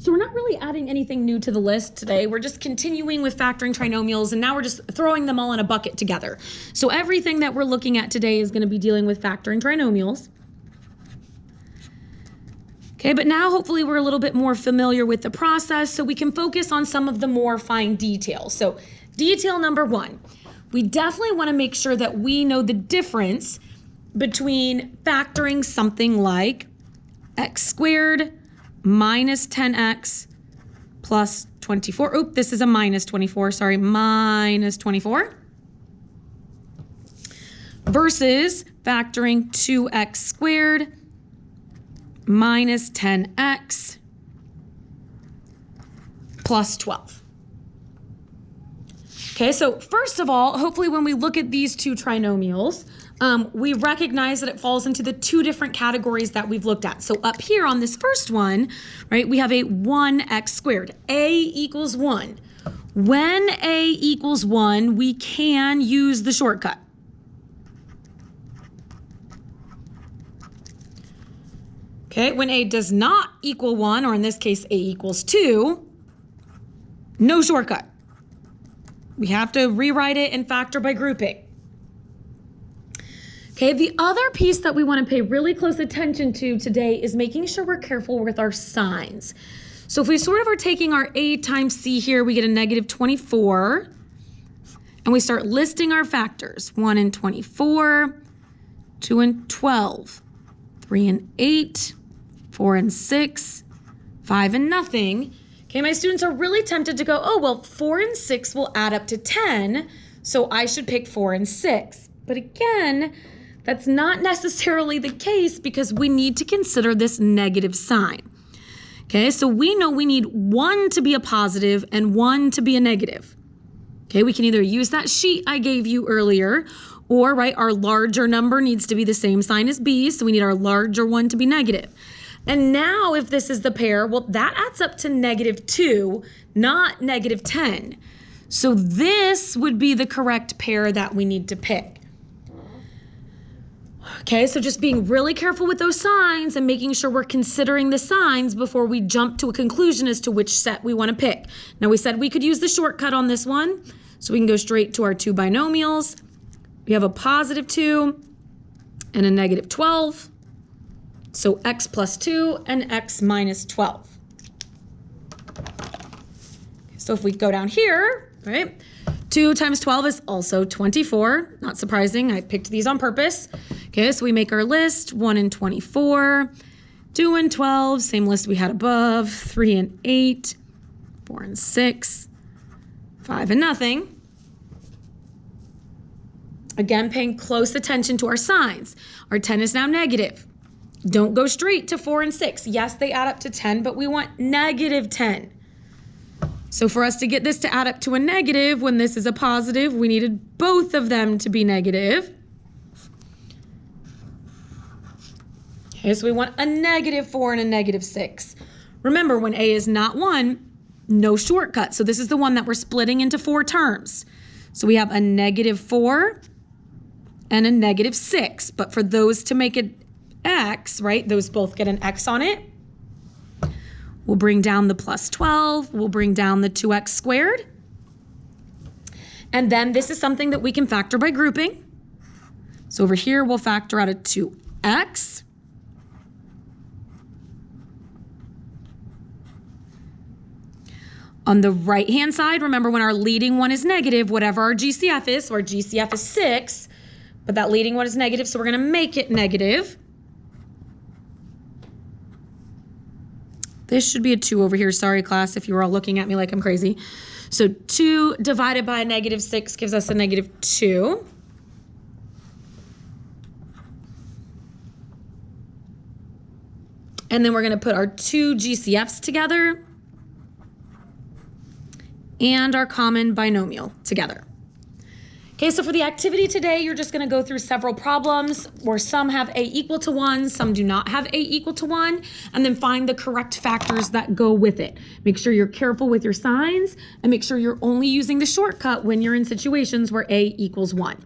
So we're not really adding anything new to the list today. We're just continuing with factoring trinomials, and now we're just throwing them all in a bucket together. So everything that we're looking at today is going to be dealing with factoring trinomials. Okay, but now hopefully we're a little bit more familiar with the process so we can focus on some of the more fine details. So detail number one, we definitely want to make sure that we know the difference between factoring something like x squared minus 10x plus 24. Oop, this is a minus 24, sorry, minus 24. Versus factoring 2x squared minus 10x plus 12. Okay, so first of all, hopefully when we look at these two trinomials, we recognize that it falls into the two different categories that we've looked at. So up here on this first one, right, we have a 1x squared. A equals 1. When a equals 1, we can use the shortcut. Okay, when a does not equal 1, or in this case, a equals 2, no shortcut. We have to rewrite it and factor by grouping. Okay, the other piece that we want to pay really close attention to today is making sure we're careful with our signs. So if we sort of are taking our a times c here, we get a negative 24. And we start listing our factors. 1 and 24, 2 and 12, 3 and 8, 4 and 6, 5 and nothing. Okay, my students are really tempted to go, oh, well, 4 and 6 will add up to 10, so I should pick 4 and 6. But again, that's not necessarily the case because we need to consider this negative sign. Okay, so we know we need 1 to be a positive and 1 to be a negative. Okay, we can either use that sheet I gave you earlier, or, right, our larger number needs to be the same sign as b, so we need our larger one to be negative. And now if this is the pair, well, that adds up to negative 2, not negative 10. So this would be the correct pair that we need to pick. Okay, so just being really careful with those signs and making sure we're considering the signs before we jump to a conclusion as to which set we want to pick. Now we said we could use the shortcut on this one, so we can go straight to our two binomials. We have a positive 2 and a negative 12. So x plus 2 and x minus 12. So if we go down here, right, 2 times 12 is also 24. Not surprising, I picked these on purpose. Okay, so we make our list, 1 and 24, 2 and 12, same list we had above, 3 and 8, 4 and 6, 5 and nothing. Again, paying close attention to our signs. Our 10 is now negative. Don't go straight to 4 and 6. Yes, they add up to 10, but we want negative 10. So for us to get this to add up to a negative when this is a positive, we needed both of them to be negative. Okay, so we want a negative 4 and a negative 6. Remember, when a is not 1, no shortcut. So this is the one that we're splitting into 4 terms. So we have a negative 4 and a negative 6. But for those to make it x, right, those both get an x on it. We'll bring down the plus 12. We'll bring down the 2x squared. And then this is something that we can factor by grouping. So over here, we'll factor out a 2x. On the right-hand side, remember when our leading one is negative, whatever our GCF is, so our GCF is 6, but that leading one is negative, so we're going to make it negative. This should be a 2 over here. Sorry, class, if you were all looking at me like I'm crazy. So 2 divided by a negative 6 gives us a negative 2. And then we're going to put our two GCFs together and our common binomial together. Okay, so for the activity today, you're just going to go through several problems where some have a equal to 1, some do not have a equal to 1, and then find the correct factors that go with it. Make sure you're careful with your signs, and make sure you're only using the shortcut when you're in situations where a equals 1.